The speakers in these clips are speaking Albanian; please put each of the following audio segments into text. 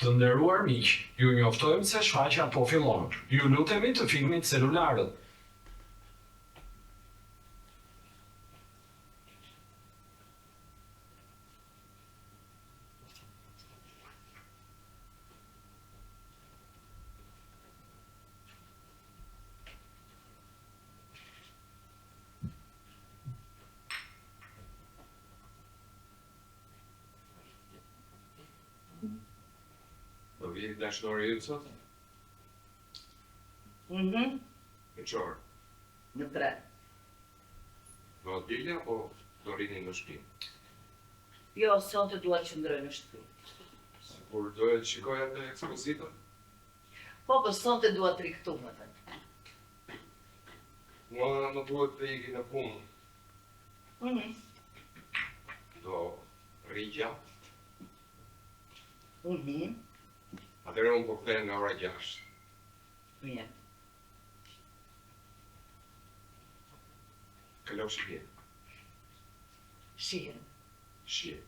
Të nderuar miq, ju njoftojmë se shfaqja po fillon. Ju lutemi të filmit celularët. Do vi dashnori ju sot? E qorë? Në 3. Do dilja apo do rini në shtëpi? Jo, sonte dua të qëndroj në shtëpi. Kur do e shikoj atë ekspozitën? Po, sonte dua të rikëtu më të. Mua më duhet të iki në punë. Do rrigja. Atëre unë po kthehen nga ora 6. Mirë. Këllau shije. Shihen. Shije.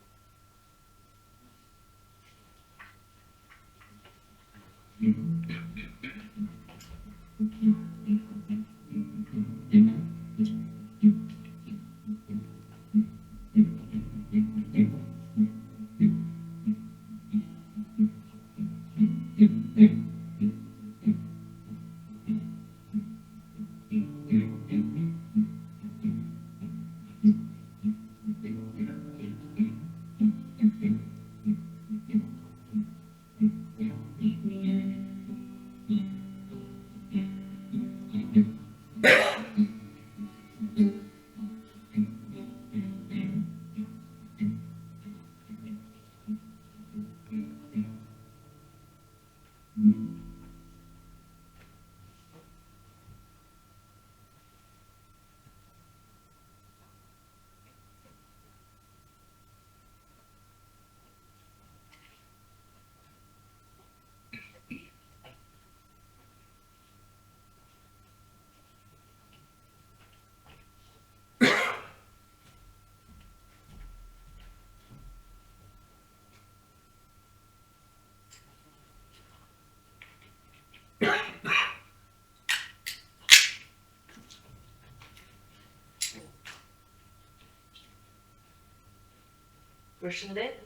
Përshëndet.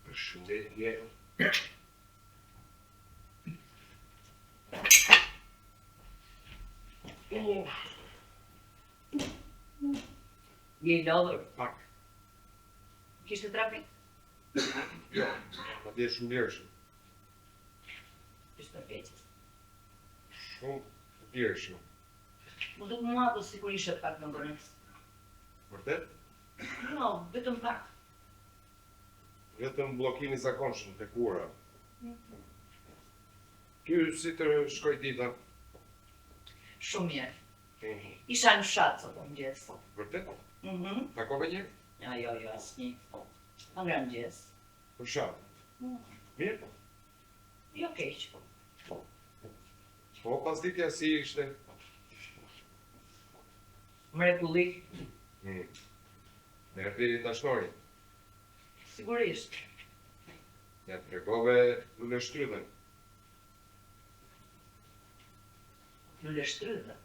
Përshëndetje. Je I lodhur. Pak. Kishte trafik? Jo, ma dje shumë lirëshëm. Kishte peqës. Shumë lirëshëm. Më duk mua po sikur ishe pak në bërës. Vërtet? Jo, vetëm pak. Vetëm bllokimi I zakonshëm tek ura. Ky si të shkoj dita? Shumë mirë. Isha në fshat sot mëngjes. Vërtet? Takove një? Jo, asnjë. Pa nga mëngjes. Për shatë? Mirë? Jo keq. Po pasditja si ishte? Mrekullik. Erdhi dashnori. Sigurisht. Ja tregove lule shtrydhen. Lule shtrydhe?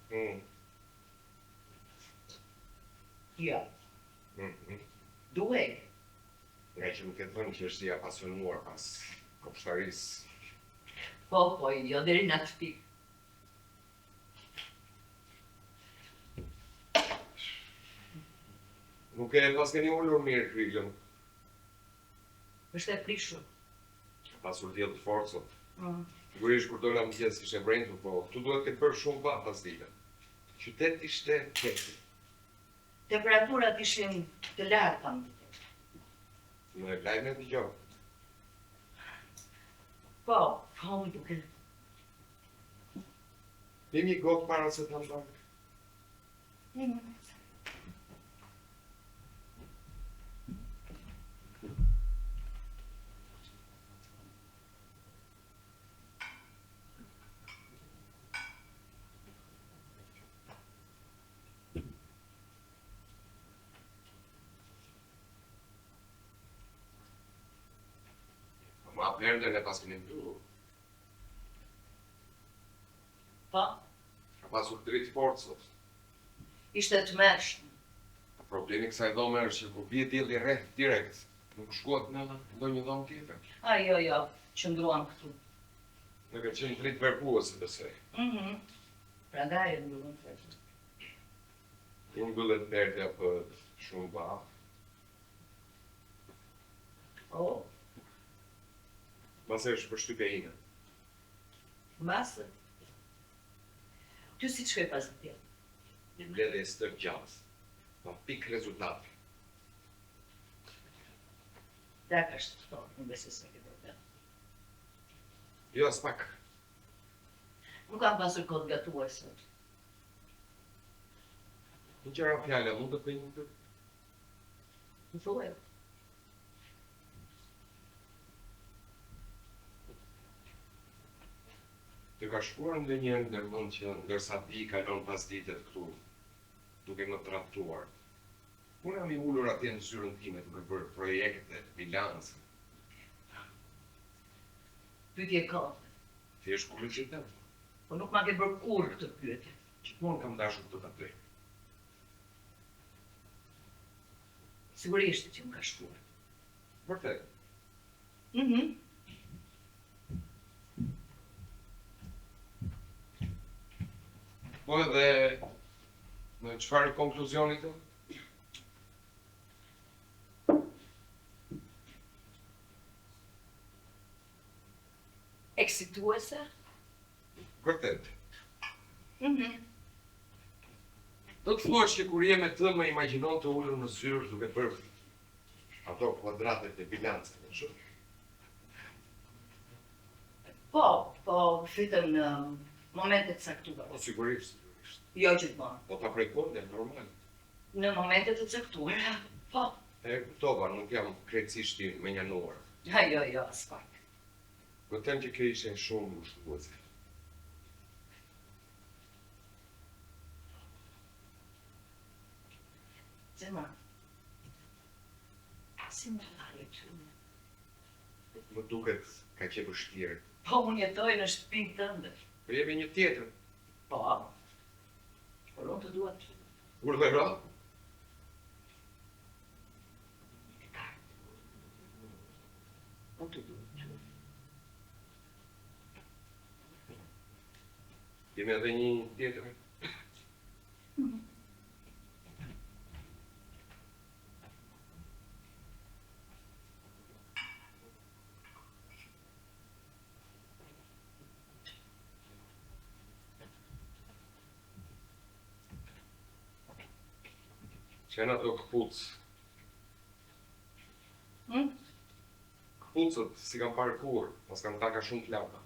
Jo. Duhej. Nga që më këtë thënë që është I apasionuar pas kopshtarisë. Po, jo deri në atë pikë. Nuk e pas keni ullur mirë kryllën. Është e prishur. Pasur djelë të fortë sot. Sigurisht kur dola mëngjes ishte vrentur, po tu duhet këtë bërë shumë pa pas dite. Qytet ishte keqë. Temperaturat ishin të larta. Në lajme të gjohë. Po, më duke. Pimi gotë para se të ndonjë. perden e pas keni mbyllur. Po, Ka pasur dritë forcës. ishte të mërshme. Problemi kësaj dhome është që kur bie dielli rreth direkt, nuk shkuat në ndonjë dhomë tjetër. Jo, qëndruan këtu. Në ka qenë dritë verbuese besoj. Prandaj e mbyllën fest. I mbyllet perdja për shumë bafë. Po, Mase është për shtypja ime. mbasë. Ty si të shkoj pas të tjelë? I mbledhe e stër gjas. Pa pik rezultat. Dhe ka shtë nuk besoj se ke problem. Jo as pak. Nuk kam pasur kohë të gatuese. Në qëra fjalla, mund të bëj një të... Më thuaj. Të ka shkuar ndonjëherë ndërmend që ndërsa ti kalon pas ditët këtu, duke më tradhtuar. Unë jam i ulur atje në zyrën time duke bërë projekte, bilance. Pyetje kohë. Thjesht kuriozitet. Po nuk ma ke bërë kur këtë pyetje. Gjithmonë kam dashur të ta bëj. Sigurisht që më ka shkuar. Vërtet. Po edhe në çfarë konkluzioni të? Eksituese? Vërtet. Do të thuash që kur je me të më imagjinon të ulur në zyrë duke bërë ato kuadratet e bilancës, në shumë. Po, fitën në momentet caktuara. Po sigurisht. Jo gjithmonë. Po ta prekon, normal. Në momentet e caktuara, po. E kuptova, nuk jam krejtësisht i menjanuar. Jo, as pak. Vërtem që kjo ishe shumë ushtuese. Zema, si më falë që Më duket ka qenë vështirë. po unë jetoj në shtëpinë tënde. Po jemi një tjetër. Po, por unë të dua të Urdhëro. unë të dua të Jemi edhe një tjetër. Që janë ato këpucë. Këpucët si kam parë kur, pas kam taka shumë t'lapa.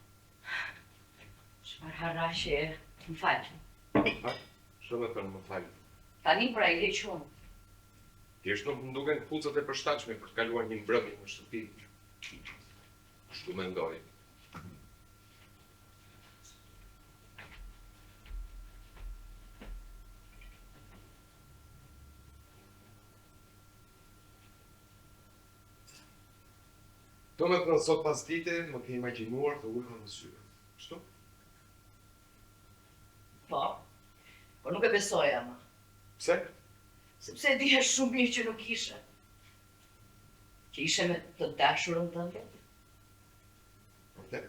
Çfarë harrashe e, më falë. Çfarë me thënë më falë? Tani pra i heq unë. Thjesht nuk më duken këpucët e përshtatshme për të kaluar një mbrëmje në shtëpi. Kështu mendoj. Do me të nësot pas dite, më ke imagjinuar të ulur në syre. Kështu? Po, por nuk e besoja më. Pse? Sepse e dihe shumë mirë që nuk ishe. Që ishe me të dashurën tënde. Vërtet?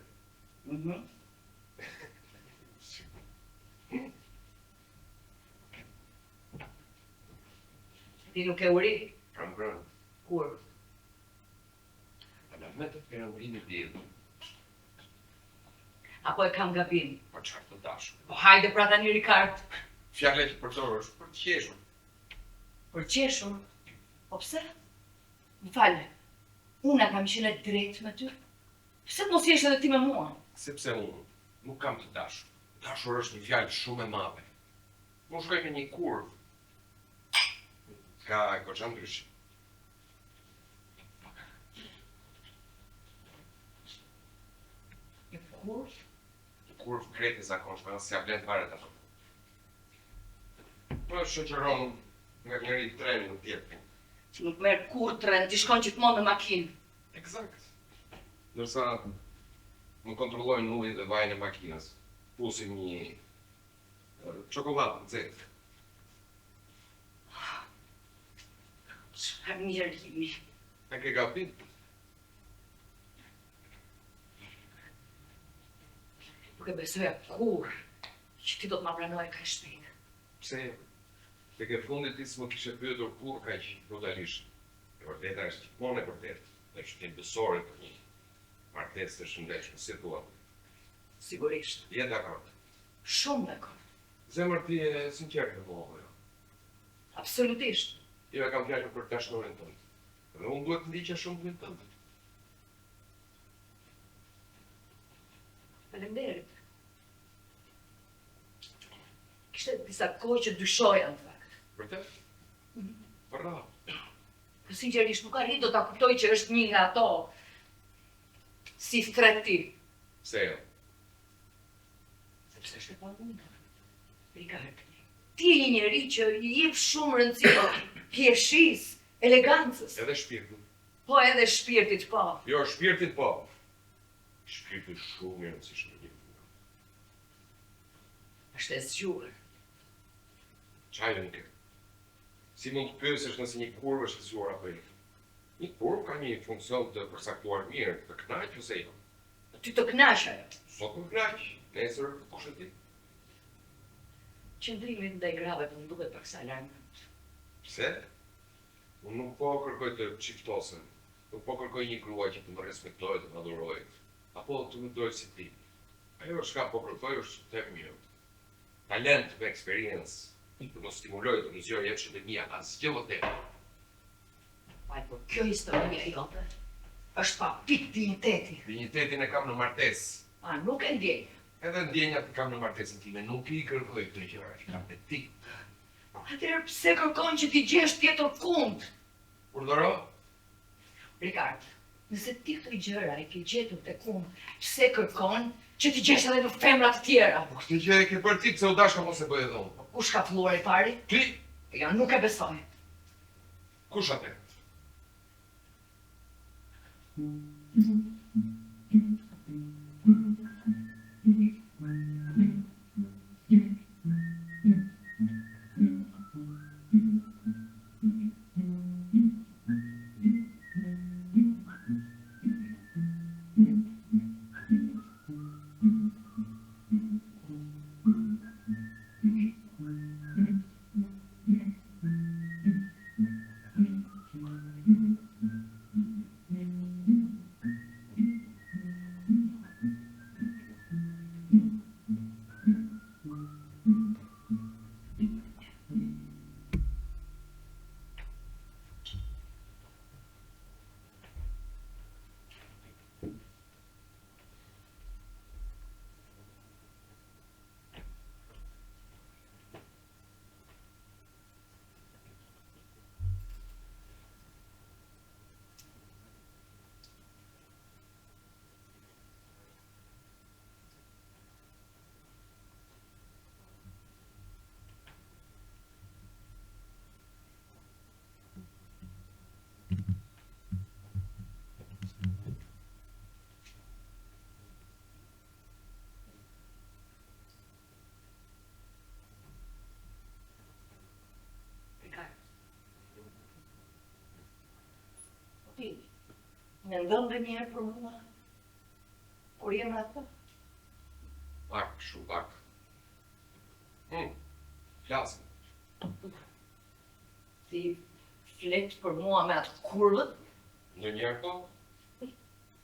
Ti nuk e uri? Kam grënë. Kur? Me të perëndrinë e diellit. Apo e kam gabim? Po çfarë të dashur? Po hajde pra tani Rikard. Fjala që përdor është për të qeshur. Për qeshur? Po pse? Më falë, unë kam qenë e drejtë me ty? Pse të mos jesh edhe ti me mua? Sepse unë nuk kam të dashur. Dashur është një fjalë shumë e madhe. Unë shkoj me një kurvë. Ka goxha ndryshe. Kur? Kurvë kreti zakonshme, as ja blen fare ato. Po shoqëron nga njëri treni në tjetrin. Që nuk merë kur tren, ti shkon gjithmonë në makinë. Eksakt. Ndërsa më kontrollojnë ullin dhe vajin e makinës. Pusim një çokoladë të nxehtë. Çfarë mirëlimi. E ke gabim? Nuk e besoja kur që ti do të ma pranoje kaq shpejt. Pse? Tek e fundit ti s'më kishe pyetur kur kaq brutalisht. E vërteta është gjithmonë e vërtetë. Dhe që ti besore për një martesë të shëndetshme, si thua. Sigurisht. Je dakord. Shumë dakord. Zemër ti e sinqert me mua, jo? Absolutisht. Jo e kam fjalën për dashurin tënd. Dhe unë duhet të ndiqja shumë të tënd. Faleminderit. Kishte disa kohë që dyshoja në fakt. Vërtet? Bravo. Po sinqerisht nuk arrit do ta kuptoj që është një nga ato si thret ti. Pse jo? Sepse është e pamundur. Rikard, ti je një njeri që i jep shumë rëndësi pjeshisë, elegancës. Edhe shpirtin. Po edhe shpirtit, po. Jo, shpirtit po. Shpirti shumë i rëndësishëm për një punë. Është e zgjuar. Çajë nuk e. Si mund të pyesësh nëse një kurvë është e zgjuar apo jo? Një kurvë ka një funksion të përcaktuar mirë, të kënaqë ose jo. Ty të kënaq ajo. Sot më kënaq, nesër kush e di? Qëndrimi ndaj grave po më duket paksa larg. Pse? Unë nuk po kërkoj të çiftosem. Nuk po kërkoj një grua që të më respektojë, të më adhurojë. Apo të më dojë si ti. Ajo çka po kërkoj është të mirë. Talent me eksperiencë. Të më stimulojë, të më zgjojë jetën e mia, asgjë më tepër. Ai po kjo historia jote është pa pik dinjiteti. Dinjitetin e kam në martesë. A nuk e ndjej. Edhe ndjenjat që kam në martesën time, nuk i kërkoj këto gjëra që kam te ti. Atëherë pse kërkon që ti gjesh tjetër kund? Urdhëro? Rikard, nëse ti këto gjëra i ke gjetur te kund, pse kërkon që ti gjesh edhe në femra të tjera? Po këtë gjë e ke për ti, pse u dashka mos e bëj edhe unë. Kush ka filluar i pari? Ti? Ja, nuk e besoj. Kush atë? Mendon dhe njerë për mua? Kur jem atë? Pak, shumë pak. Flasim. Ti flet për mua me atë kurvët? Ndonjëherë po?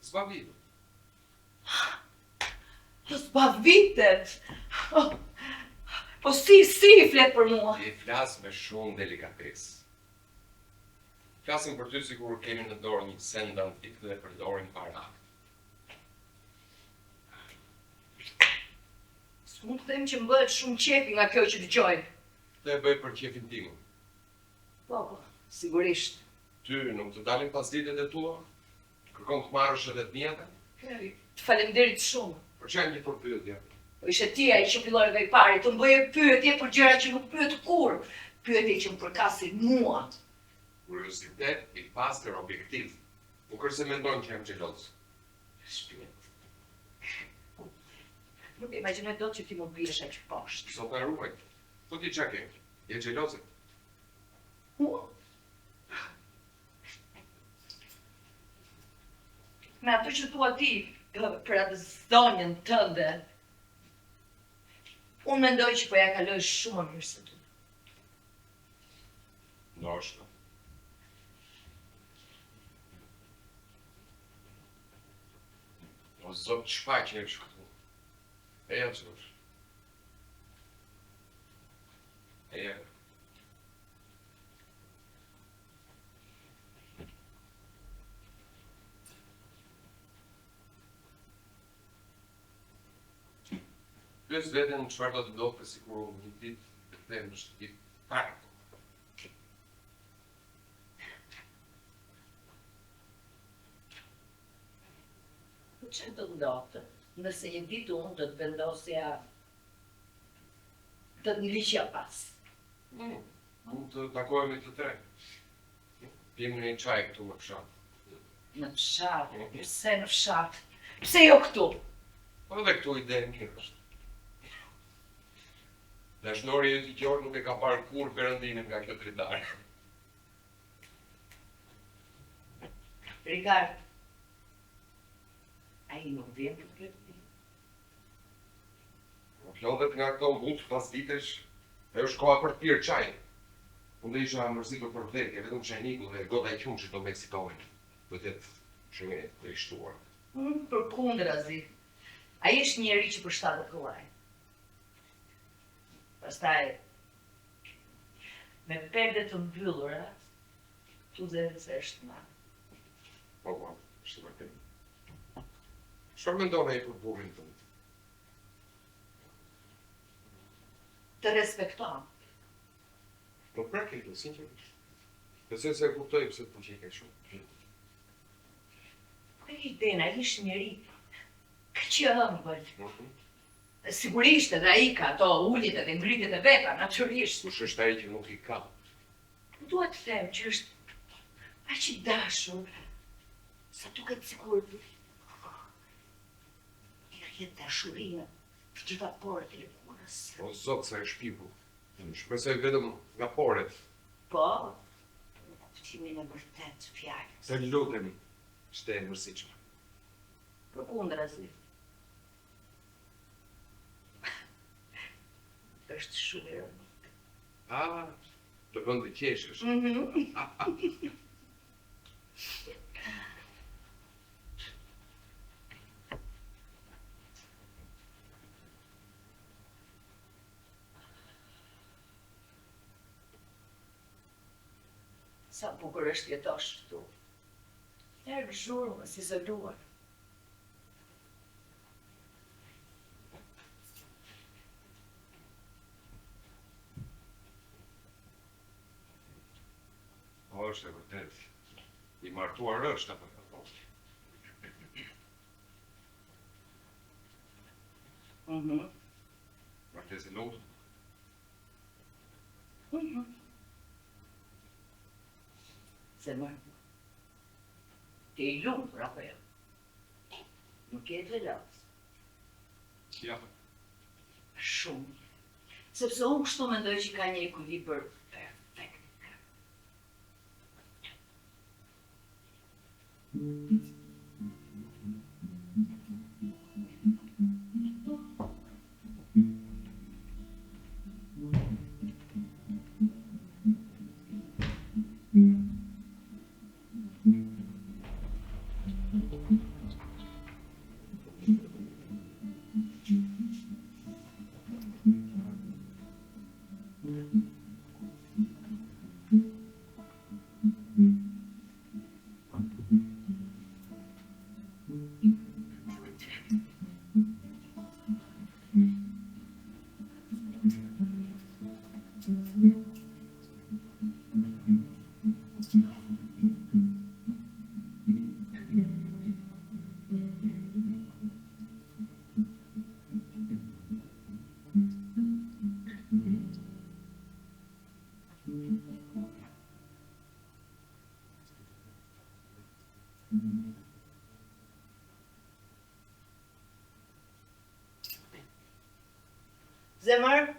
S'pa vitë. S'pa vitet! Po si i flet për mua? Ti flas me shumë delikatesë. Flasim për ty sikur kemi në dorë një send antik dhe përdorim para. S'mund të them që më bëhet shumë qefi nga kjo që dëgjoj. Dhe e bëj për qefin tim. Po, sigurisht. Ty nuk të dalin pasditet e tua? Kërkon të marrësh edhe të mjeta? Të faleminderit shumë. Për çfarë një përpyetje? Po ishe ti ai që filloi nga i pari, të më bëje pyetje për gjëra që nuk pyet kur. Pyetje që më përkasin mua. Kuriozitet i pastër objektiv. Nuk është se mendon që jam xheloz. Shpirt. Nuk e imagjinoj dot që ti mund biesh aq poshtë. Sot e ruaj. Po ti çka ke? Je xheloze? Me ato që thua ti, për atë zonjën tënde, unë mendoj që po ja kaloj shumë më mirë se ty. Ndoshta. O zot, çfarë që këtu? E ja çush. E ja. Plus veten çfarë do të ndodhë për sikur unë një ditë të them në shtëpi pak. Po që do të ndodhte, nëse një ditë unë do të vendosja të të ngriqja pas. Mund të takohemi të tre. Pim një çaj këtu më fshat. Në fshat, pse në fshat? Pse jo këtu? Po edhe këtu ide e mirë është. Dashnori i Gjor nuk e ka parë kur perëndimin nga kjo dritare. Rikard, ai nuk vjen për perëndim. Lodhet nga këto mbutë pas vitesh, e është koha për të pirë çaj. Unë dhe isha mërzitur për vdekje, vetëm që e niku dhe goda e qumë që do me eksitohen. Vëtet shumë e të ishtuar. Për kundrazi, ai është njeri që përshtatet kollaj. Pastaj, me perde të mbyllura, tu dhe se është ma. Po, është të vërtet. Çfarë mendon ai për burrin tënd? Të respekton. Po praktikë, sinqerisht. Besoj se e kuptoj pse të pëlqej kaq shumë. Për idena, ishë njeri kaq i ëmbël. Sigurisht edhe ai ka ato uljet edhe ngritjet e veta, natyrisht. Kush është ai që nuk i ka? Dua të them që është aq i dashur, sa duket sikur i rrjet dashurinë të gjitha porët e lëkurës. O zot, sa e shpiku. Shpresoj vetëm nga poret. Po, në kuptimin e vërtet fjalës. Se lutemi, shte e mërsitshme. Përkundrazi. Është shumë e rëndë. Të vënd të qeshësh. Sa bukur është jetosh këtu. Erë zhurmës, izoluar. Po është e vërtet. I martuar është apo jo? Martesë e lutë? Se më ti i lumtur apo jo? Nuk je xheloz. Ja. Shumë. Sepse unë kështu mendoj që ka një ekuilibër perfekt. Zemër,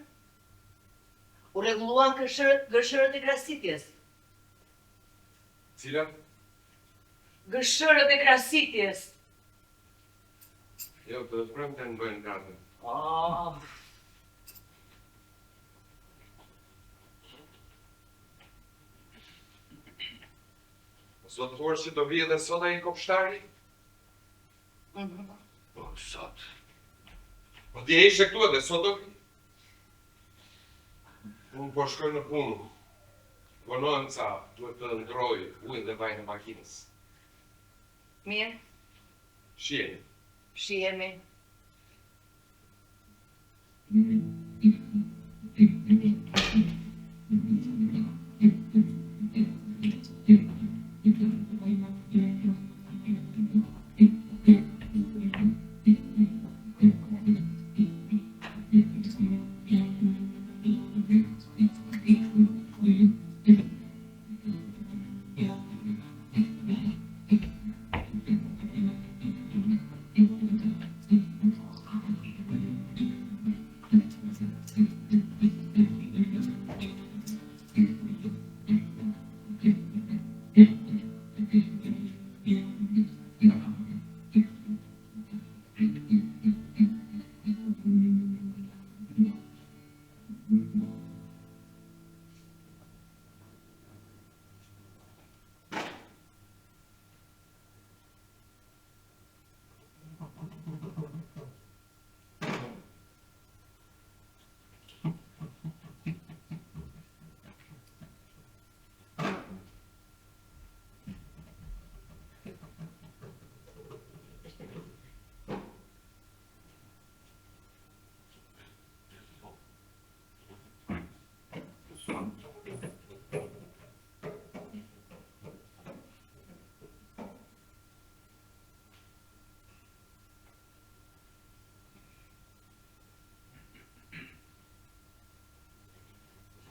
u rregulluan gërshërët e krasitjes. Cilat? Gërshërët e krasitjes. Jo, të premte në bëjnë gardën. Oh. Sot thua që do vijë dhe sot ai kopshtari? Mhm. Po, sot. Po dje ishe këtu edhe sot do vi? Unë po shkoj në punë. Vonohem ca, duhet të ndroj ujnë dhe vajnë e makinës. Mirë, Shiheni. shihemi.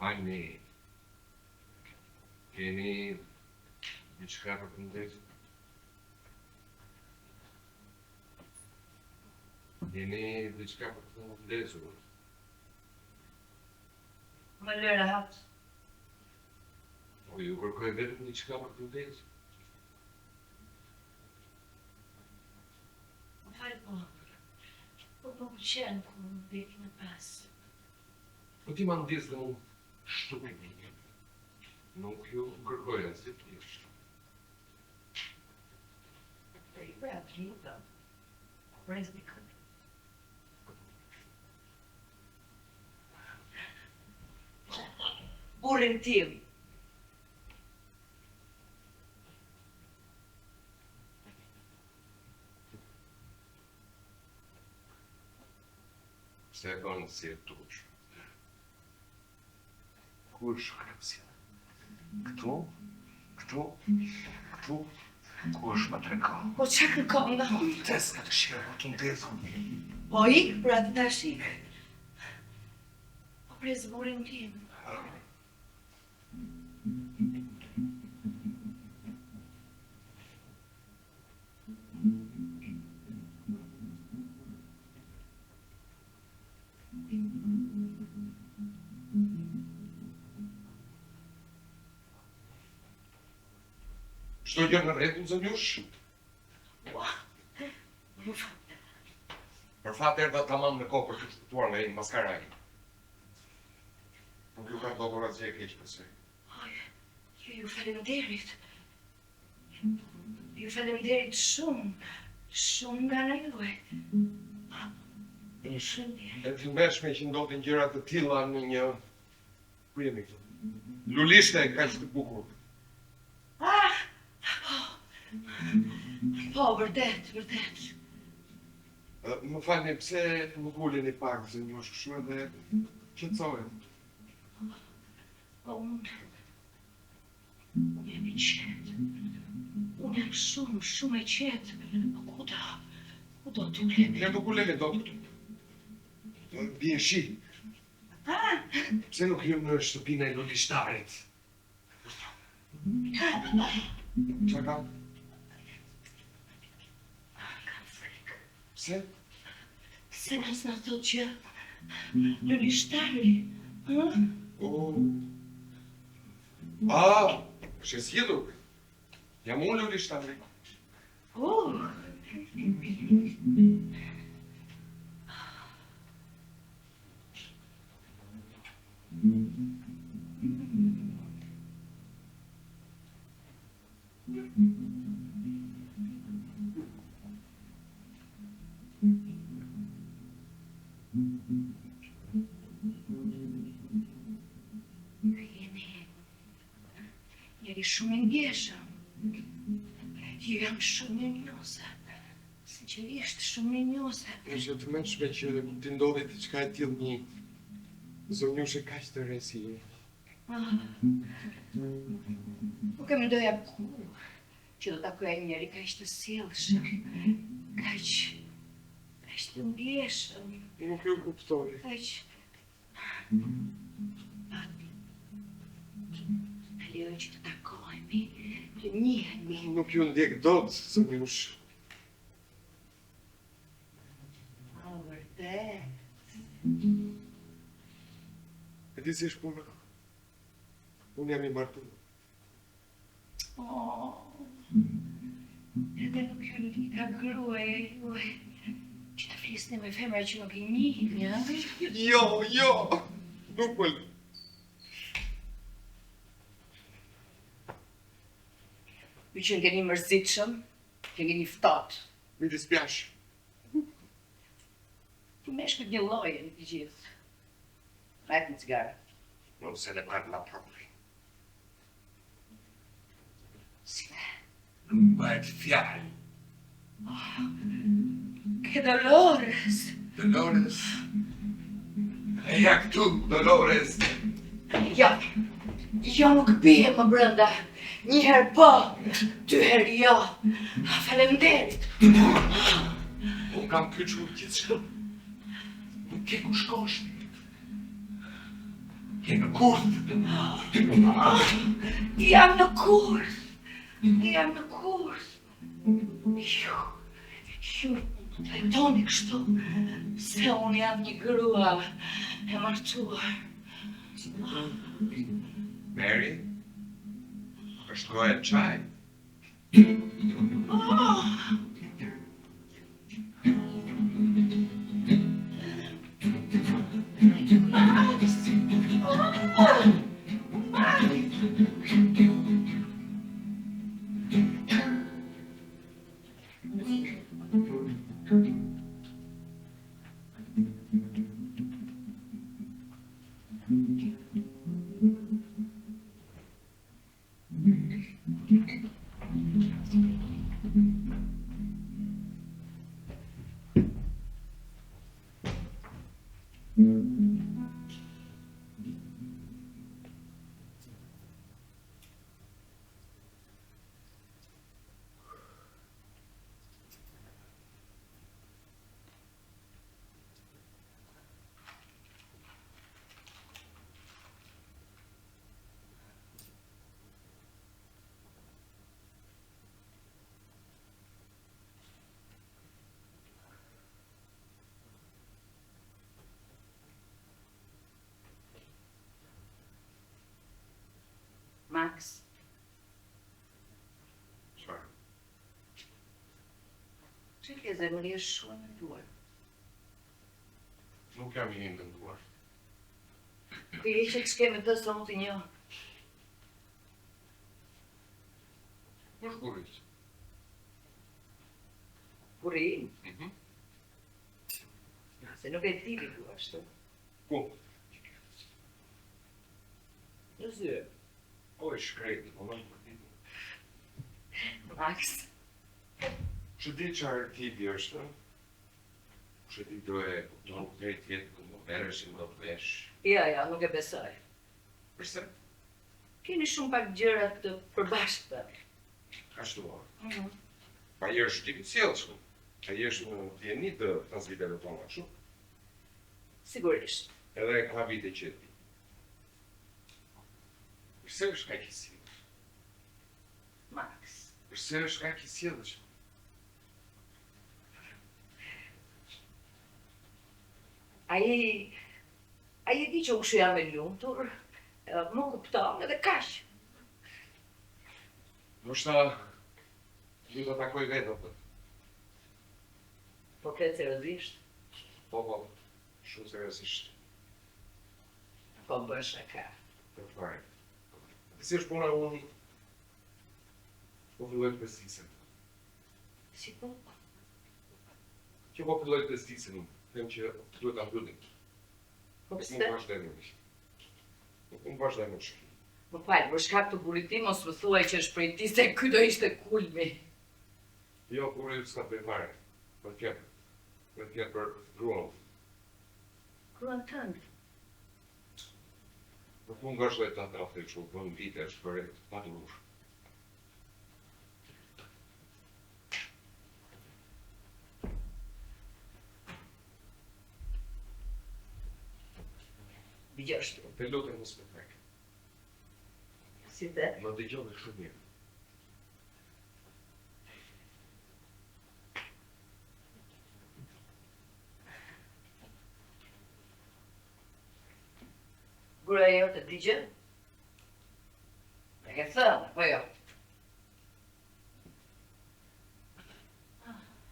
Falni. Keni diçka për të ndezur? Keni diçka për të ndezur? Më lë rahat. Po ju kërkoj vetëm diçka për të ndezur? Më falë po. Po më pëlqen kur më vjen në pas. Po ti ma ndezë dhe unë shtupin. Nuk ju kërkoj asë të tjeshtë. I brat, luta. Prezmi këtë. Burrin tim. Se e konë si e tush. Ku është krepsja? Këtu? Këtu? Këtu? Ku është më treko? Po që kërkon nga? Tes në të shirë, më të ndezur. Po ik, pra të tash ik. Po prez burrin tim. Çdo gjë në rregull zënjush? Për fat erdha tamam në kohë për të shpëtuar nga një maskaraj. Nuk ju ka ndodhur asgjë e keq pësej. Ju faleminderit. Ju faleminderit shumë. Shumë nga në juaj. Shëndje. E të mërshme që ndodhin gjëra të tilla në një ku jemi këtu? Lulishte kaq të bukur. Po, vërtet, vërtet. Më falni, pse nuk uleni pak zënjush kështu edhe qetësohem? Po unë jam i qetë. Unë jam shumë e qetë. Ku do t'u lemi? Ne nuk ulemi dot këtu. Bie shi. Pse nuk hym në shtëpinë e lulishtarit? Qa ka? Kam frikë. Pse? Se nësë në thot që Lullishtari, ha? Është e zgjedhur. Jam unë lullishtari. Jeni shumë i ndjeshëm. Ju jam shumë i njohse. Sinqerisht shumë i njohse. Është të mendshme që ti ndodhi diçka e tillë një zonjushe kaq të re si je. Nuk e mendoja kur që do takoja një njeri kaq të sjellshëm, kaq të ndjeshëm, Nuk ju kuptoj. Lejoj që të takohemi, të njihemi. Nuk ju ndjek dot, zonjush. Vërtet. E di si është puna? Unë jam i martuar. Edhe nuk ju lika gruaja juaj që të flisni me femra që nuk i njihni, ja? Jo, nuk më lë. Ju që ngeni mërzitshëm, që ngeni ftohtë. Mi dispiace. Ti meshkët një lloje në të gjithë. Hajt një cigare. Non se ne parla proprio. Si dhe? Nuk bëhet fjalë. Ke Dolores. Dolores. E ja këtu, Dolores. Jo nuk bie më brenda. Një herë po, 2 herë jo. Faleminderit. Unë kam kyçur gjithçka. Nuk ke ku shkosh. Je në kurth. Jam në kurth. Ju trajtoni kështu, se unë jam një grua e martuar. Mary? Është goja e çaj. Max, Çfarë? që ke zemëri është shumë në duar. Nuk jam i ndënduar. Kë i që s'keme të së më të një. Kush kurit? Kurin? Se nuk e ti du ashtu. Ku? Në zy. O, e shkrejt, më nëmë për ditë. Max, Që di qarë tipi është? Që ti do e kupton krejt jetë ku më merreshin më vesh. ja, nuk e besoj. Përse? Keni shumë pak gjëra të përbashkëta. Ashtu o. Pa i është tipi sjellshëm. A i është në tjeni të transmiteve tona, kështu? Sigurisht. Edhe ka vite që ti. Përse është kaq i sjellshëm? Max, Përse është kaq i sjellshëm? Ai di që unë shu jam e lumtur, më kupton edhe kaq. Ndoshta ju do takoj vetë atë. Po këtë seriozisht, Po, shumë seriozisht. po bën shaka. Për fare. Si është puna unë? Po filloj të pestisën. Si po? Që po filloj të pestisën, them që duhet ta mbyllim. Po Nuk pse? mund vazhdojmë. Nuk vazhdojmë më shumë. Më falë, për shkak të burit tim, mos më thuaj që është prej ti se ky do ishte kulmi. Jo, kur ju s'ka bëj fare. Për tjetër. Për tjetër për gruan. Kruan tënd. Nuk mund vazhdoj ta trafoj kështu, po në vite është për pa durush. Dëgjosh tu. Të lutem mos më prek. Si the? Më dëgjove shumë mirë. Gura jote dëgjë? E ke thënë, po jo?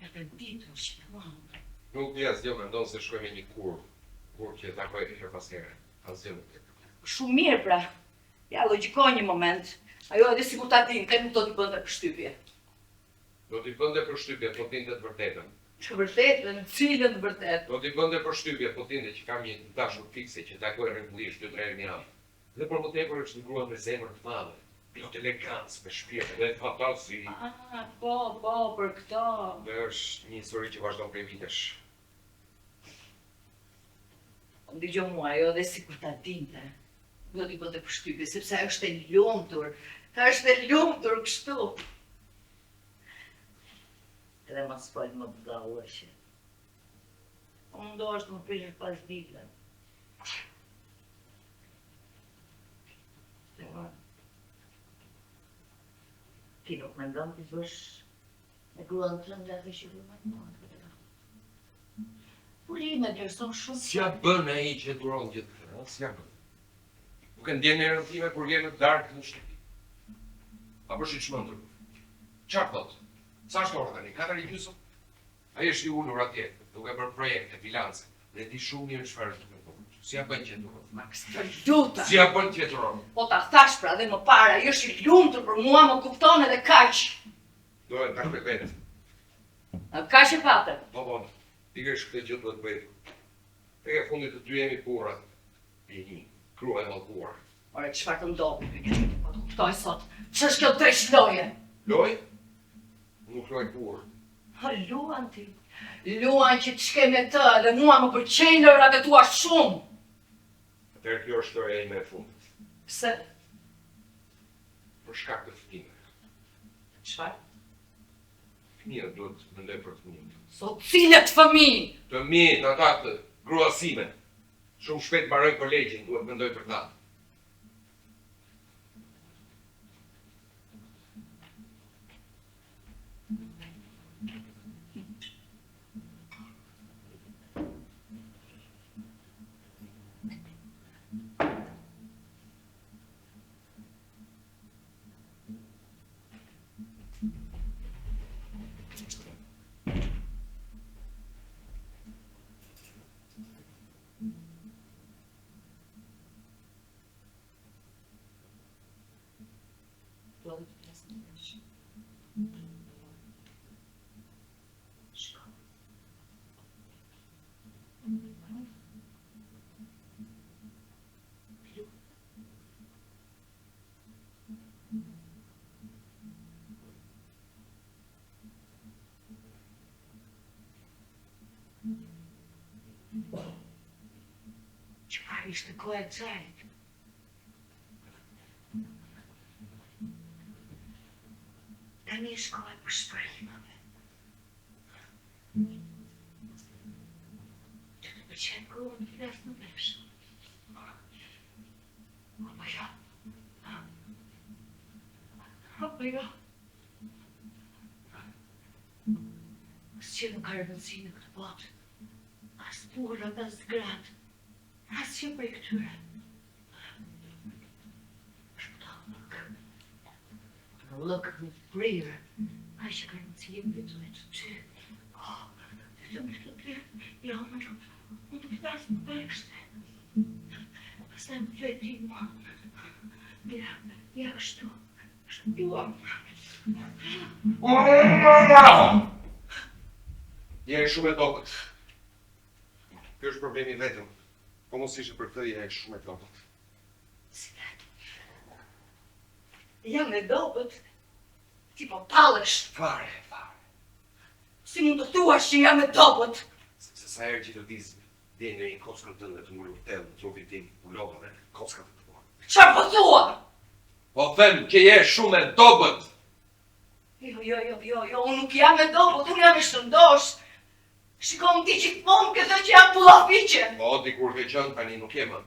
E të ditur që më. Nuk di asgjë, mendon se shkoj me një kur që takoj herë pas here. Asgjë nuk e. Shumë mirë pra. Ja, logjikoj një moment. Ajo edhe sikur ta dinte, nuk do t'i bënte përshtypje. Do t'i bënde përshtypje, po tinte të vërtetën. Të vërtet, dhe në cilën të vërtet. Do t'i bënde përshtypje, po tinte që kam një dashur fikse që takoj rregullisht 2-3 herë në javë. Dhe për më tepër është një grua me zemër të madhe, plot elegancë, me shpirt dhe fantasi. Po, për këto. Dhe është një histori që vazhdon prej vitesh. Ndigjo mua, ajo dhe sikur ta dinte. Do t'i bënte përshtypje, sepse ajo është e lumtur. Ta është e lumtur kështu. Edhe mos fol më bëllëshe. Unë do është më prishë pas ditën. Ti nuk me ndonë t'i bësh e gruan të rënda dhe që gruan të mëndë. Purime dërson shumë. S'ja bën ai që duron gjithë këtë, s'ja bën. Nuk e ndjen erën time kur vjen në darkë në shtëpi. Apo shi çmendur. Çfarë thot? Sa është ora tani? 4:30? Ai është i ulur atje, duke bërë projekte, bilance. Dhe di shumë mirë çfarë është duke bërë. S'ja bën që duron. Max, të luta. S'ja bën që duron. Po ta thash pra dhe më para, ajo është i lumtur për mua, më kupton edhe kaq. Do e takoj vetë. Kaq e patër. Po, pikërisht këtë gjë duhet bëj. Tek e fundit të dy jemi burrat. E një, krua e mallkuar. Ore, çfarë të ndodhi? Po të kuptoj sot. Ç'është kjo dreqloje? Loj? Nuk loj kur. Luan ti. Luan që të shke me të, dhe mua më pëlqejnë lojrat e tua shumë. Atëherë kjo është historia ime e fundit. Pse? Për shkak të fëmijëve. Çfarë? Fëmijët duhet të mendoj për fëmijët. Sot cilët fëmijë? Të mijët, ata të gruasime. Shumë shpejt mbaroj kolegjin, duhet mendoj për ta. Çfarë ishte koha e çajit? Tani është koha për shpërimave. Që të pëlqen gruan të flas në vesh. Apo jo? Apo jo? Asgjë nuk ka rëndësi në këtë botë. As burrat, as gratë, asgjë prej këtyre. Look with prayer. I should go and see him with it too. Oh, ja, men om det fast bäst. Sen flyttar man. Ja, что Je shumë e dobët. Ky është problemi vetëm. Po mos ishe për këtë, je shumë e dobët. Jam e dobët. Ti po tallesh. Fare. Si mund të thuash që jam e dobët? Sepse sa herë që të dizë, dhe në një kockën tënde të mulur tellë në trupin tim, ulova dhe kockat të tua. Çfarë po thua? Po them që je shumë e dobët. Jo, unë nuk jam e dobët, unë jam e shëndosh. Shikon ti gjithmonë këtë që jam pullafiqe. Po, dikur ke qënë, tani nuk je më.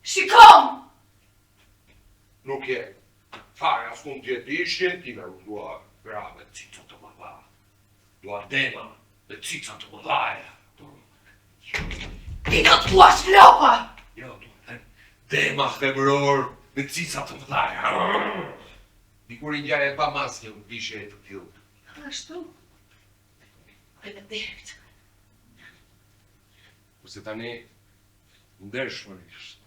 Shikon! Nuk je. Fare, as mund t'jetë ishin, ti me dua grave cica të mëdha. Dua dema dhe cica të mëdhaja. Ti do t'thua shlopa! Jo, dua dema femëror dhe cica të mëdhaja. Dikur i ngjaje pa maske, unë vishe e të tillë. Ashtu? Faleminderit. Kurse tani, ndershmërisht,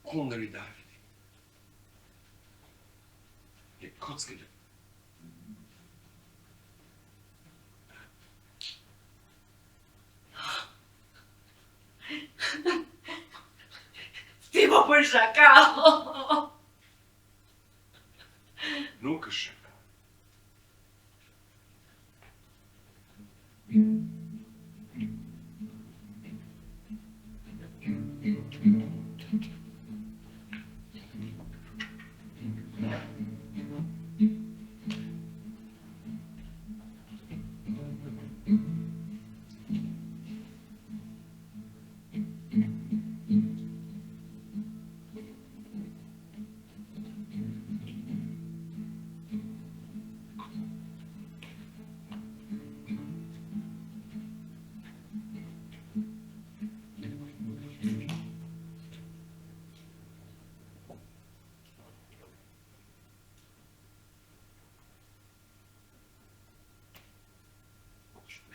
kundër i Davidit. Je kockët. Ti po për shaka. Nuk është shaka.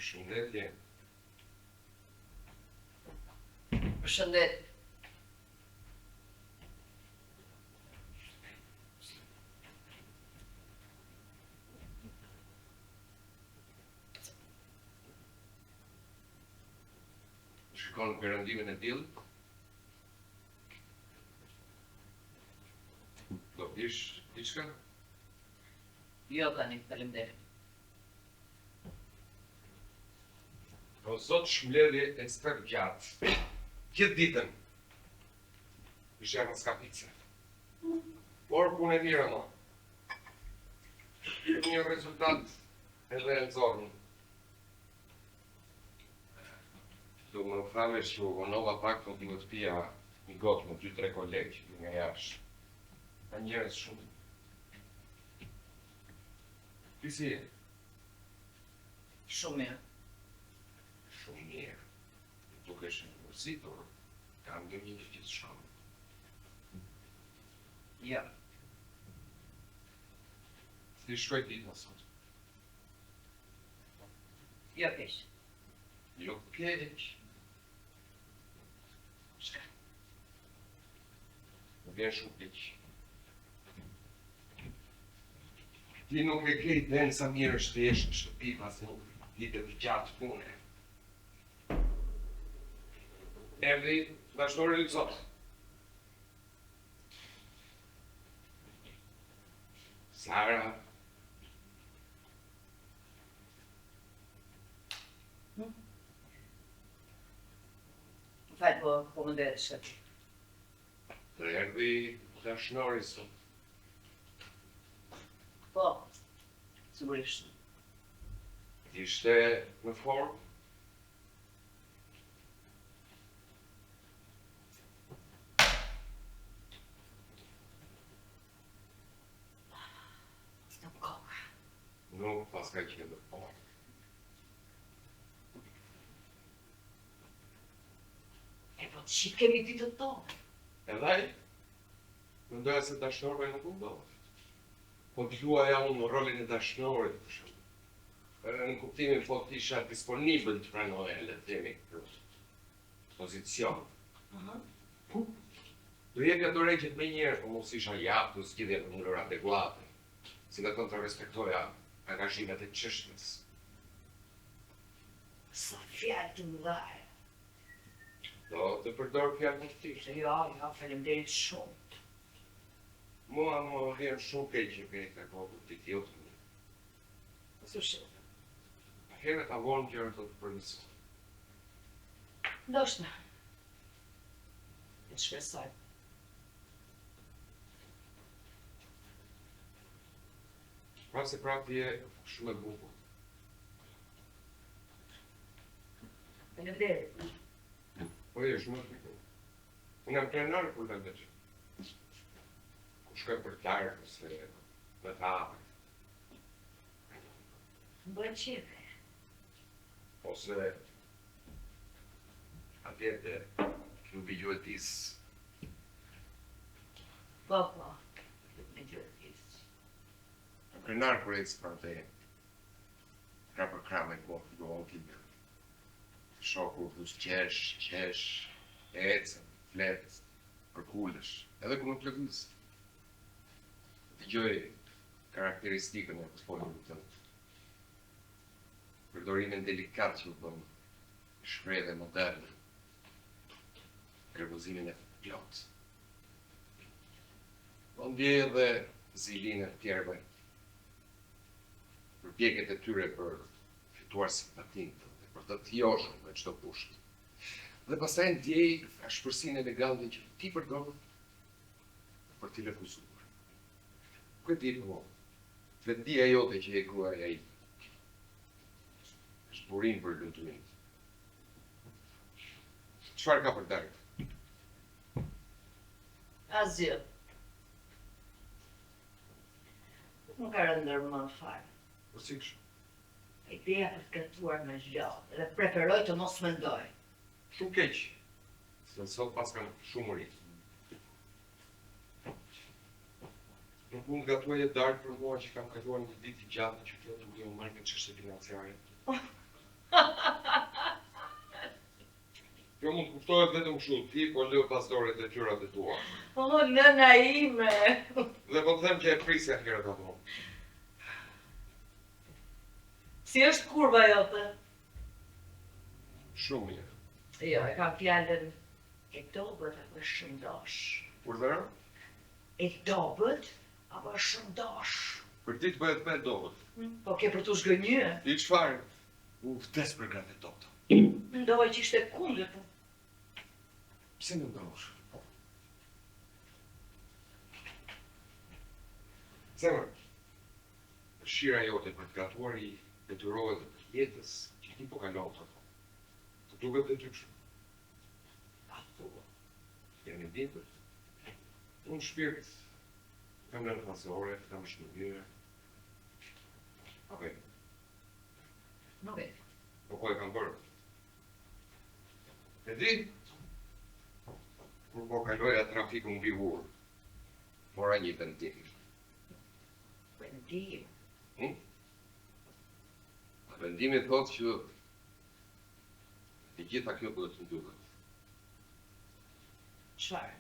Përshëndetje. Përshëndet. Shikon perëndimin e diellit. Do pish diçka? Jo tani, faleminderit. O zot shmbledhje ekspert gjatë. Këtë ditën. Ishja në skapice. Por punë e mirë më. Një rezultat edhe e nëzorën. Do më thamesh që u vonova pak të t'i të pia një gotë më 2-3 kolegë nga jashtë. Ka njerëz shumë. Ti si je? Shumë mirë. Shumë mirë. Duke është mërzitur, kam dhe një gjithë shumë. Jo. Si shkoj ditë sot? Jo keq. Jo keq. Më vjen shumë keq. Ti nuk e ke idenë sa mirë është të jesh në shtëpi pas një ditë të gjatë pune. Erdhi bashkëtori i sot. Sara. Më falë po më ndesh aty. Të erdhi dashnori sot. Po, sigurisht. Ishte në formë. Nuk pas ka qenë në formë. Po që kemi ditët tonë. Edhe ai, mendoja se dashnorëve nuk mundohet. Po të luaja unë rolin e dashnorit, për shembull. Në kuptimin po të isha disponibël të pranoja, le të themi, pozicion. Do jepja dorëgjit më njëherë, po mos isha japë të zgjidhje në mënyrë adekuate. Si dhe të respektoja angazhimet e çështjes. Sa fjalë të mëdha. Do të përdor fjalë më të thjeshta. Jo, faleminderit shumë. Mua më vjen shumë keq që ke këtë kohë të tillë. Së shumë. Herët avon gjërë të përmisë. Ndoshta. E shpresoj. Pra se prapë je shumë e bukur. Faleminderit. Po je shumë e bukur. Unë jam krenar kur të ndëqë. Ku shkoj për tarë, ose me ta. Më bëjnë qeve. Ose atje të klubi gjuetis. Po. Me gjuetis. Krenar kur e cë pra të kra për kra me kohë t'libe. Shoku dhus qesh, ecën, fletës, përkullesh, edhe ku nuk lëvizë. Të gjoj karakteristikën e përfolin të përdorimin delikat që u bëm shprej dhe modern, nervozimin e plot. Po ndjej edhe zilinë e tjerëve, përpjekjet e tyre për fituar simpatin, për të thjoshur me çdo kusht. Dhe pastaj ndjej ashpërsinë elegante që ti përdor për t'i refuzuar. Ku e di po? Vendia jote që e gruaja ai. Është burim për luturin. Çfarë ka për dalë? Asgjë. Nuk ka rënë ndërmend fare. Po si kështu? Ideja për të gatuar me zgjat, dhe preferoj të mos mendoj. Shumë keq. Se sot pas kam shumë uri. Nuk mund gatuaj e darkë për mua që kam kaluar një ditë i gjatë në qytet duke u marrë me çështje financiare. Kjo mund të kuptohet vetëm kështu, ti po lë pasdore të tyrat e tua. O, nëna ime! Dhe po të them që e prisja herët apo. Si është kurva jote? Shumë mirë. Jo, e kam fjallën e dobët apo shëndosh. Urdhëro? E dobët apo shëndosh. Për ti të bëhet me dobët. Po ke për të zgënjë? Ti çfarë? U vdes për gratë dobët. Mendoj që ishte kundër. Pse më ndosh? Zemër, shira jote për të gatuar i detyrohet dhe jetës që ti po kalon të thonë. Të duket dhe ty kështu. A thua, jam i bindur. Unë shpirt, kam në fazore, kam shmënyrë. Okej, Okej. po ko e kam bërë. E di, kur po kaloja trafiku mbi urë, mora një vendim. Vendim. Vendimi thotë që e gjitha kjo do të nduhet. Çfarë?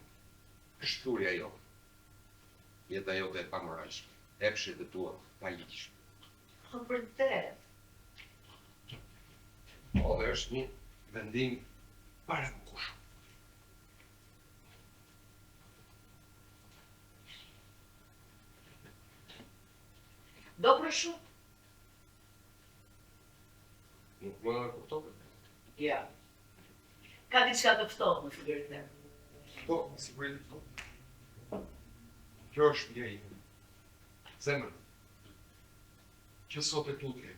Shturja jo. Jeta jote e pamoralshme. Epshit e tua pa ligjshme. Po vërtet. Po dhe është një vendim parakush. Do për shumë? Nuk më kuptove. Ja. Ka diçka të ftohtë në figurën time. Po, sigurisht po. Kjo është shtëpia ime. Zemër, që sot e tutje,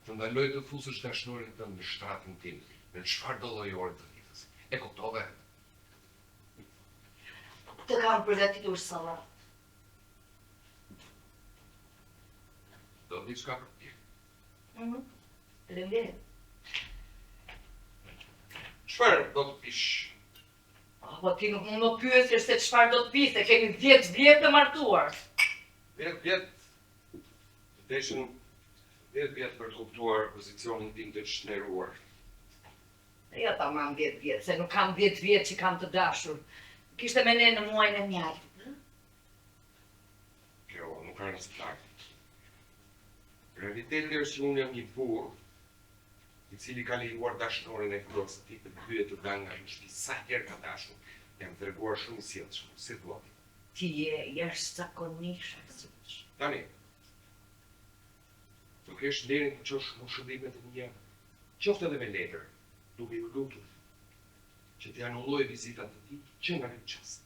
të ndaloj të fusësh dashnorin tënd në shtratin tim, në çfarë do lloj ore të ditës. E kuptove? Të kam përgatitur sallat. Do diçka për ti. Faleminderit. Çfarë do të pish? Po ti nuk mund të pyesësh se çfarë do të piste, kemi 10 vjet të martuar. 10 vjet të deshin 10 vjet për të kuptuar pozicionin tim të çneruar. Jo tamam 10 vjet, se nuk kam 10 vjet që kam të dashur. Kishte me ne në muajin e mjaltit. Kjo nuk ka rëndësi. Realiteti është që unë jam një burr i cili ka lejuar dashnorin e flokës së tij të hyet të dalë nga shtëpi sa herë ka dashur. Jam treguar shumë i sjellshëm, si thua. Ti je jashtëzakonisht sjellshëm. Tani, do kesh nderin të qosh në shëndimet e mia, qoftë edhe me letër, duke ju lutur që të anulloj vizitat të tij që nga këtë çast.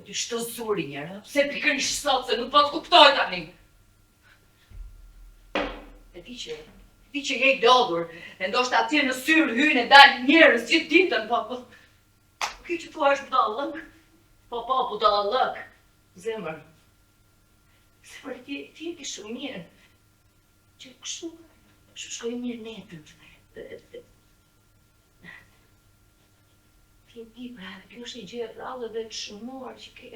Ti shto zuri njërë, pse pikërisht sot, se nuk po të kuptoj tani. E ti që je i lodhur, e ndoshta atje në syrë hynë e dalë njerëz gjithë ditën, po ki që thua është budallëk? Po budallëk. Zemër, ti e ki shumë mirë, që kështu shkoj mirë netën. Ti e di pra, kjo është një gjë e rrallë dhe të shëmuar që ke.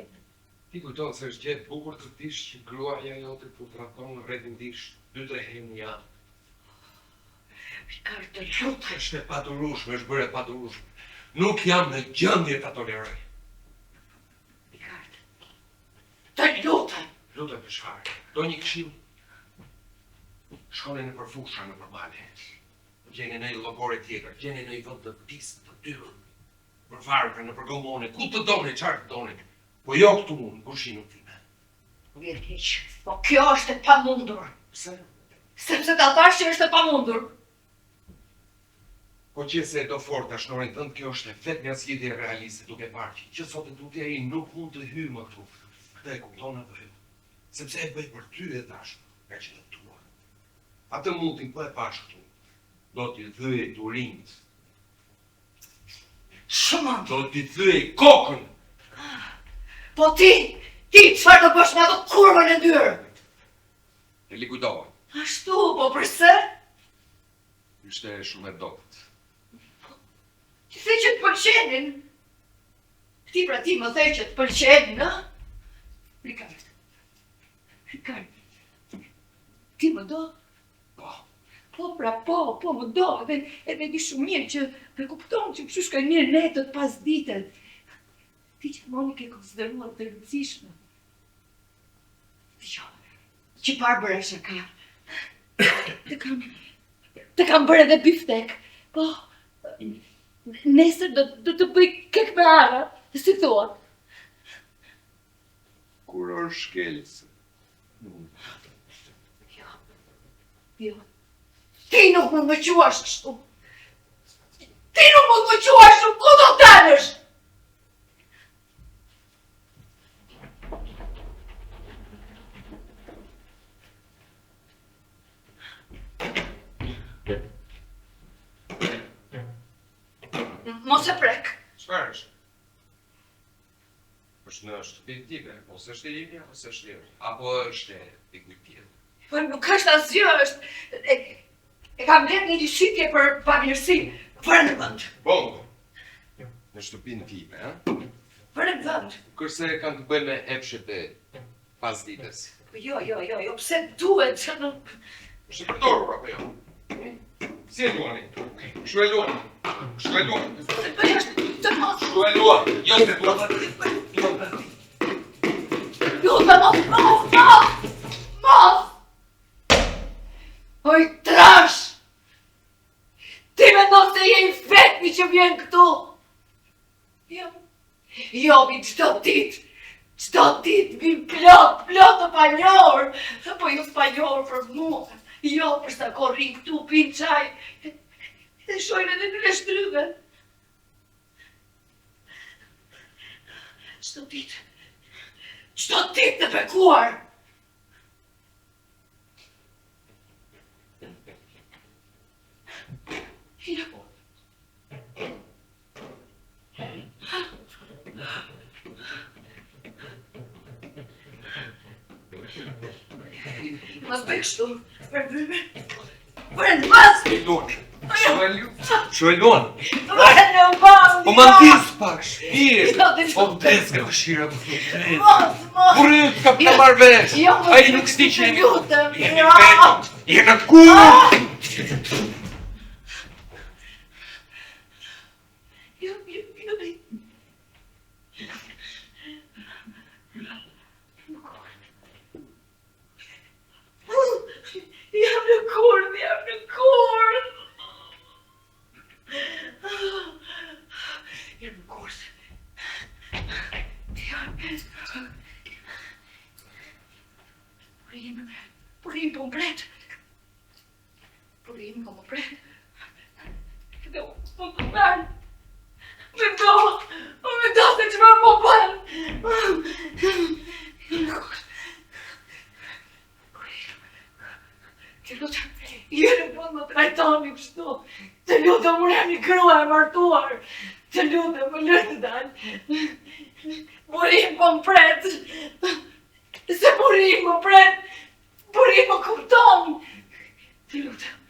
Ti kujton se është gjë e bukur të dish që gruaja jote po traton rrethindisht 2-3 herë në javë. Rikard, të lutem. Është e padurueshme, është bërë e padurueshme. Nuk jam në gjendje ta toleroj. Rikard, të lutem. Lutem për çfarë? Do një këshill? Shkoni në përfusha në përbale. Gjeni në një llogore tjetër, gjeni në një vend të tisë të dyrë. Për varka, në përgollmone, ku të doni, çfarë të doni. Po jo këtu në kushinën time. Mirë keq, po kjo është e pamundur. Pse? Sepse ta thash që është e pamundur. Po qëse e do fort dashnorin tënd, kjo është e vetmja zgjidhje realiste duke parë që sot e tutje ai nuk mund të hyjë më këtu. Këtë e kupton apo jo? Sepse e bëj për ty e dashur, nga që të tua. Atë mundin po e pash këtu. Do t'i thyej turinjt. Shumë. Do t'i thyej kokën. Po ti çfarë do bësh me ato kurvën e dyrë? E likuidova. Ashtu, po përse? Ishte shumë e dobët. Ti the që të pëlqenin. Ti pra ti më the që të pëlqenin, a? Rikard, ti më do? Po. Po më do, edhe di shumë mirë që e kupton që kështu shkoj mirë netët pas ditët. Ti që moni ke konsideruar të rëndësishme. Që parë bërë shaka. Të kam bërë edhe biftek, po nesër do të bëj kek me ara, si thua. Kur është shkelësë? Jo. Ti nuk mund më quash kështu. Ti nuk mund më quash kështu, ku do dalësh? Mos e prek. Çfarë është? Është në shtëpinë time, ose është e imja, ose është e apo është e dikujt tjetër. Po nuk është asgjë, është e kam blerë një shitje për pamirësi. Vërë në vend. Bongo. Në shtëpinë time, ha? Vërë në vend. Kërse kanë të bëjnë me epshet e pasdites. Jo, pse duhet që në... Është e përdorur apo jo? Si e luani? Shu e luani? Shu e luani? Po është të mos. Shu e luani? Jo se luani. Jo të mos! Oj, trash! Ti mendon se je i vetmi që vjen këtu? Jo, mi çdo ditë vim plot të panjohur, po jo s'panjohur për mua. Jo, për sa kohë rrim këtu, pin çaj, e shojnë edhe në leshtryve. Çdo ditë të bekuar. Jo. Mos bëj kështu, për Vren, mas! Що Альон? Vren, mas! Помантис pak, shpirë. Jo, ti Po vdes nga shira, po vdes. Mas, mas! Burrit ka për marrë vesh. Jo, A i nuk sti që të lutem, jeni jo. vetëm. Jeni ku? Jo. Jam në kurth. Purim po më pret. Do, po më bën. Me do se çfarë po bën. Të lutem, jeni po më trajtoni kështu. Të lutem, unë jam një grua e martuar. Të lutem, më lërë dal. Burim po më pret. Se burim më pret. Burim më kupton. Të lutem.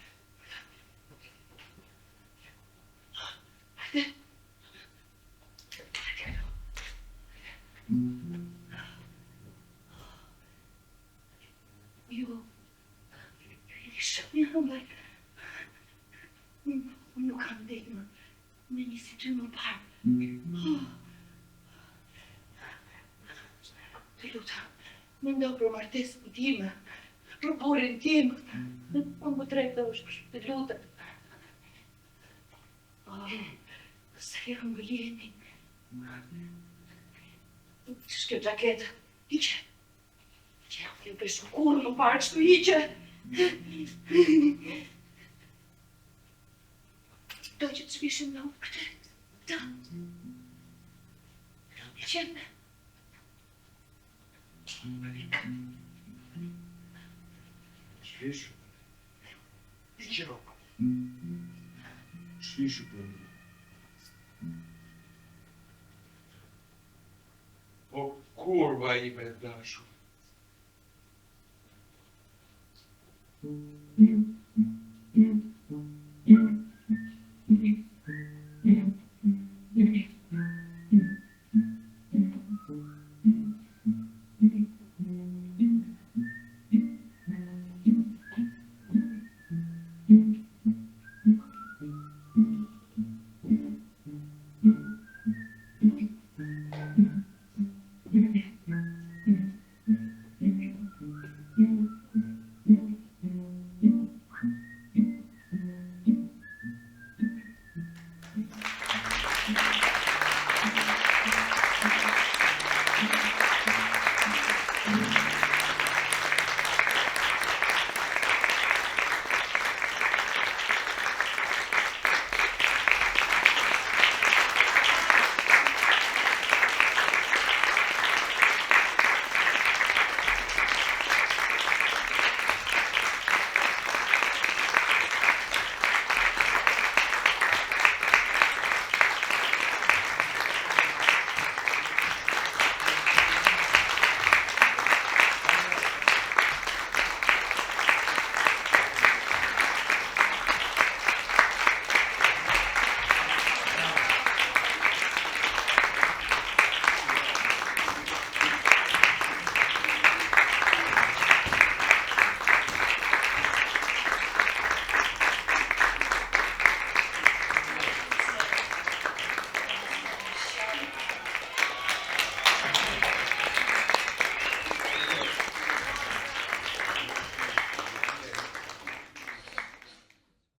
Hajde. Jo. Shumë. Unë nuk kam dhejtë me një si që më parë. Të lutem, më ndo për martesën time, për burin tim. Unë më trejtë është, të lutem. Se jam më ljeni. Shkjo gjaketë, iqe. Që jam të peshu kur më parë kështu iqe. Do që të shpishim në këtë. Da. Qenë. Shpishu. Iqe roka. Shpishu për një. Po kurva i me dashu.